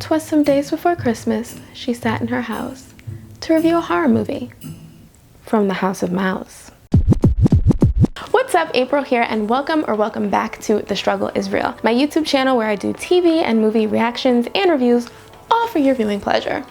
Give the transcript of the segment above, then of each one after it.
'Twas some days before Christmas, she sat in her house to review a horror movie from the House of Mouse. What's up, April here, and welcome back to The Struggle Is Real, my YouTube channel where I do TV and movie reactions and reviews, all for your viewing pleasure.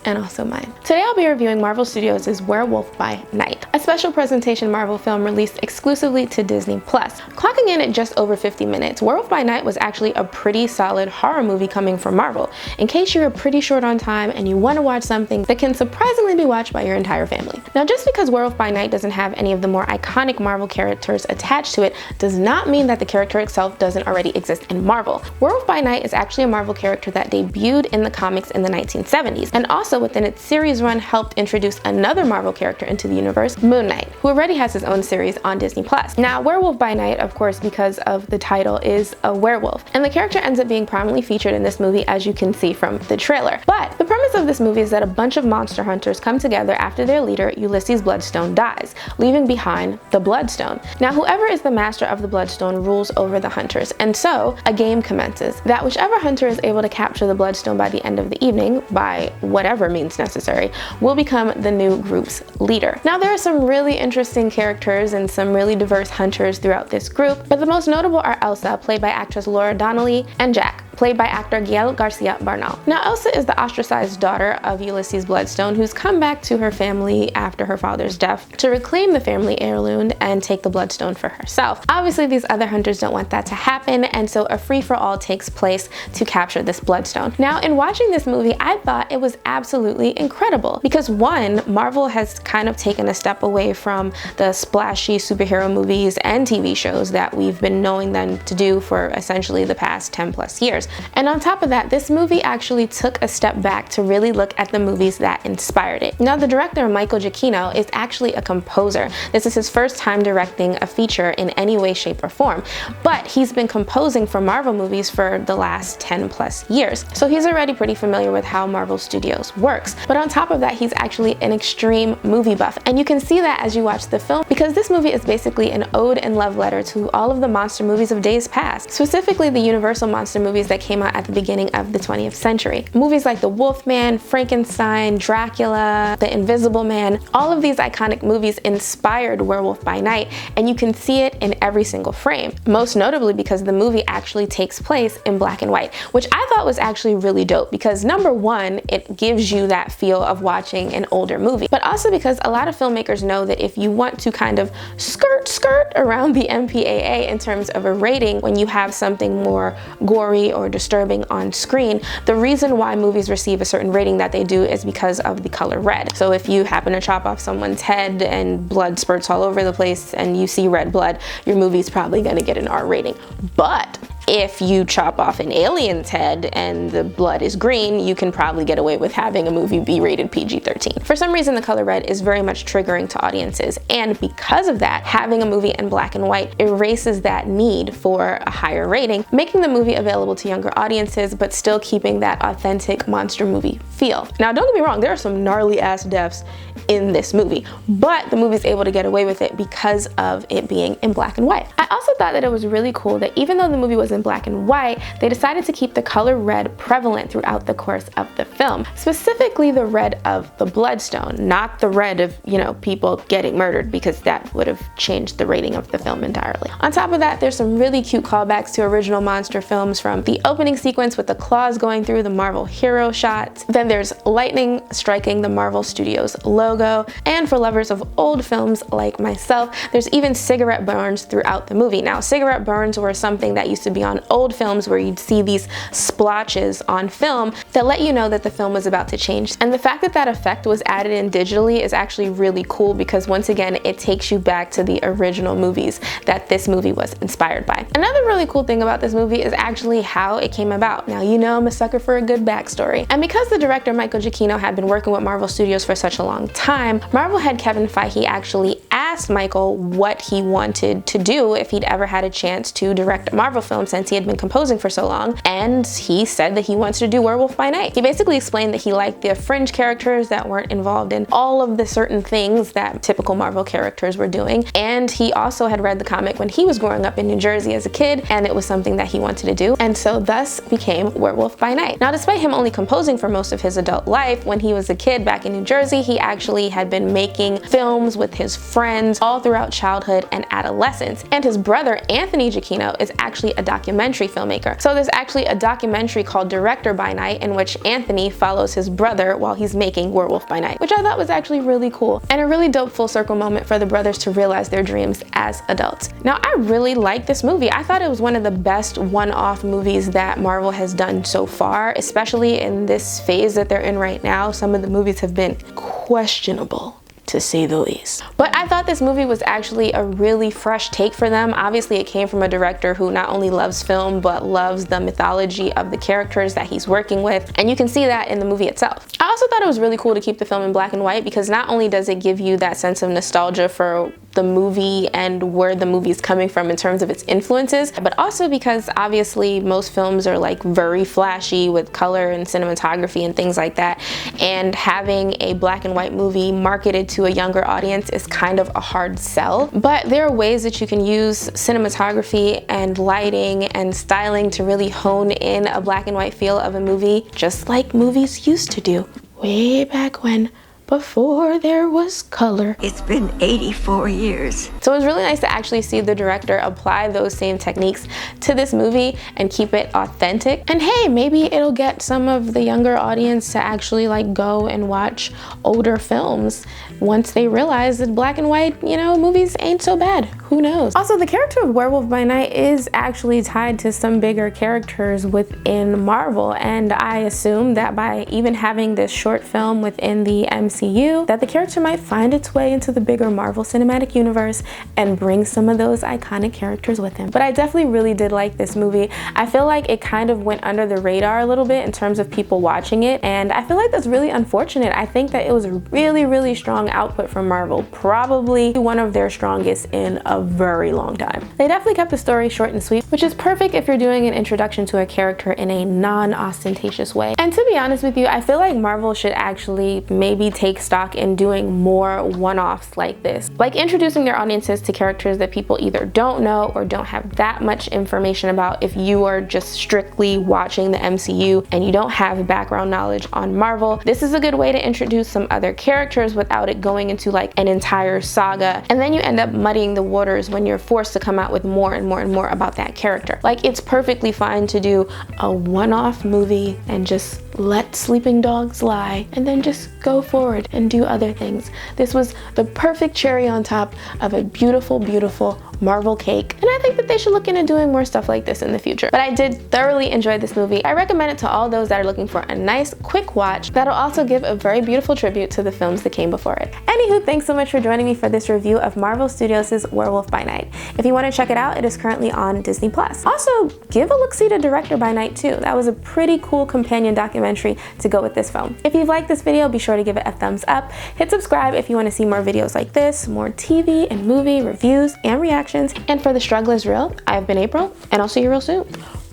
And also mine. Today I'll be reviewing Marvel Studios' Werewolf by Night, a special presentation Marvel film released exclusively to Disney+. Clocking in at just over 50 minutes, Werewolf by Night was actually a pretty solid horror movie coming from Marvel, in case you're pretty short on time and you want to watch something that can surprisingly be watched by your entire family. Now, just because Werewolf by Night doesn't have any of the more iconic Marvel characters attached to it does not mean that the character itself doesn't already exist in Marvel. Werewolf by Night is actually a Marvel character that debuted in the comics in the 1970s, and also within its series run helped introduce another Marvel character into the universe, Moon Knight, who already has his own series on Disney+. Now, Werewolf by Night, of course, because of the title, is a werewolf, and the character ends up being prominently featured in this movie, as you can see from the trailer. But the premise of this movie is that a bunch of monster hunters come together after their leader, Ulysses Bloodstone, dies, leaving behind the Bloodstone. Now, whoever is the master of the Bloodstone rules over the hunters, and so a game commences that whichever hunter is able to capture the Bloodstone by the end of the evening, by whatever means necessary, will become the new group's leader. Now, there are some really interesting characters and some really diverse hunters throughout this group, but the most notable are Elsa, played by actress Laura Donnelly, and Jack, played by actor Gael Garcia Bernal. Now, Elsa is the ostracized daughter of Ulysses Bloodstone, who's come back to her family after her father's death to reclaim the family heirloom and take the Bloodstone for herself. Obviously, these other hunters don't want that to happen, and so a free-for-all takes place to capture this Bloodstone. Now, in watching this movie, I thought it was absolutely incredible because, one, Marvel has kind of taken a step away from the splashy superhero movies and TV shows that we've been knowing them to do for essentially the past 10+ years. And on top of that, this movie actually took a step back to really look at the movies that inspired it. Now, the director, Michael Giacchino, is actually a composer. This is his first time directing a feature in any way, shape, or form, but he's been composing for Marvel movies for the last 10+ years. So he's already pretty familiar with how Marvel Studios works. But on top of that, he's actually an extreme movie buff, and you can see that as you watch the film, because this movie is basically an ode and love letter to all of the monster movies of days past, specifically the Universal monster movies that came out at the beginning of the 20th century. Movies like The Wolfman, Frankenstein, Dracula, The Invisible Man, all of these iconic movies inspired Werewolf by Night, and you can see it in every single frame, most notably because the movie actually takes place in black and white, which I thought was actually really dope because, number one, it gives you that feel of watching an older movie, but also because a lot of filmmakers know that if you want to kind of skirt around the MPAA in terms of a rating when you have something more gory or disturbing on screen, the reason why movies receive a certain rating that they do is because of the color red. So if you happen to chop off someone's head and blood spurts all over the place and you see red blood, your movie's probably gonna get an R rating. But if you chop off an alien's head and the blood is green, you can probably get away with having a movie be rated PG-13. For some reason, the color red is very much triggering to audiences, and because of that, having a movie in black and white erases that need for a higher rating, making the movie available to younger audiences, but still keeping that authentic monster movie feel. Now, don't get me wrong, there are some gnarly ass deaths in this movie, but the movie's able to get away with it because of it being in black and white. I also thought that it was really cool that even though the movie was in black and white, they decided to keep the color red prevalent throughout the course of the film, specifically the red of the Bloodstone, not the red of, you know, people getting murdered, because that would have changed the rating of the film entirely. On top of that, there's some really cute callbacks to original monster films, from the opening sequence with the claws going through the Marvel hero shots. Then there's lightning striking the Marvel Studios logo, and for lovers of old films like myself, there's even cigarette burns throughout the movie. Now, cigarette burns were something that used to be on old films where you'd see these splotches on film that let you know that the film was about to change. And the fact that that effect was added in digitally is actually really cool because, once again, it takes you back to the original movies that this movie was inspired by. Another really cool thing about this movie is actually how it came about. Now, you know I'm a sucker for a good backstory. And because the director Michael Giacchino had been working with Marvel Studios for such a long time, Marvel head Kevin Feige actually asked Michael what he wanted to do if he'd ever had a chance to direct a Marvel film, since he had been composing for so long, and he said that he wants to do Werewolf by Night. He basically explained that he liked the fringe characters that weren't involved in all of the certain things that typical Marvel characters were doing, and he also had read the comic when he was growing up in New Jersey as a kid, and it was something that he wanted to do, and so thus became Werewolf by Night. Now, despite him only composing for most of his adult life, when he was a kid back in New Jersey, he actually had been making films with his friends all throughout childhood and adolescence, and his brother Anthony Giacchino is actually a documentary filmmaker. So there's actually a documentary called Director by Night in which Anthony follows his brother while he's making Werewolf by Night, which I thought was actually really cool and a really dope full circle moment for the brothers to realize their dreams as adults. Now, I really like this movie. I thought it was one of the best one-off movies that Marvel has done so far, especially in this phase that they're in right now. Some of the movies have been questionable, to say the least. But I thought this movie was actually a really fresh take for them. Obviously, it came from a director who not only loves film, but loves the mythology of the characters that he's working with, and you can see that in the movie itself. I also thought it was really cool to keep the film in black and white, because not only does it give you that sense of nostalgia for the movie and where the movie is coming from in terms of its influences, but also because obviously most films are like very flashy with color and cinematography and things like that, and having a black and white movie marketed to a younger audience is kind of a hard sell. But there are ways that you can use cinematography and lighting and styling to really hone in a black and white feel of a movie, just like movies used to do way back when, before there was color. It's been 84 years. So it was really nice to actually see the director apply those same techniques to this movie and keep it authentic. And hey, maybe it'll get some of the younger audience to actually like go and watch older films once they realize that black and white, you know, movies ain't so bad. Who knows? Also, the character of Werewolf by Night is actually tied to some bigger characters within Marvel, and I assume that by even having this short film within the MCU, that the character might find its way into the bigger Marvel Cinematic Universe and bring some of those iconic characters with him. But I definitely really did like this movie. I feel like it kind of went under the radar a little bit in terms of people watching it, and I feel like that's really unfortunate. I think that it was a really, really strong output from Marvel, probably one of their strongest in a very long time. They definitely kept the story short and sweet, which is perfect if you're doing an introduction to a character in a non-ostentatious way. And to be honest with you, I feel like Marvel should actually maybe take stock in doing more one-offs like this, like introducing their audiences to characters that people either don't know or don't have that much information about. If you are just strictly watching the MCU and you don't have background knowledge on Marvel, this is a good way to introduce some other characters without it going into like an entire saga, and then you end up muddying the waters when you're forced to come out with more and more and more about that character. Like, it's perfectly fine to do a one-off movie and just let sleeping dogs lie and then just go forward and do other things. This was the perfect cherry on top of a beautiful, beautiful Marvel cake, and I think that they should look into doing more stuff like this in the future. But I did thoroughly enjoy this movie. I recommend it to all those that are looking for a nice, quick watch that'll also give a very beautiful tribute to the films that came before it. Anywho, thanks so much for joining me for this review of Marvel Studios' Werewolf by Night. If you want to check it out, it is currently on Disney+. Also, give a look-see to Director by Night too. That was a pretty cool companion documentary to go with this film. If you've liked this video, be sure to give it a thumbs up. Hit subscribe if you want to see more videos like this, more TV and movie reviews and reactions. And for The Struggle is Real, I've been April, and I'll see you real soon.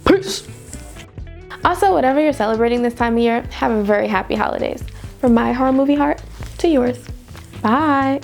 Peace! Also, whatever you're celebrating this time of year, have a very happy holidays. From my horror movie heart to yours. Bye!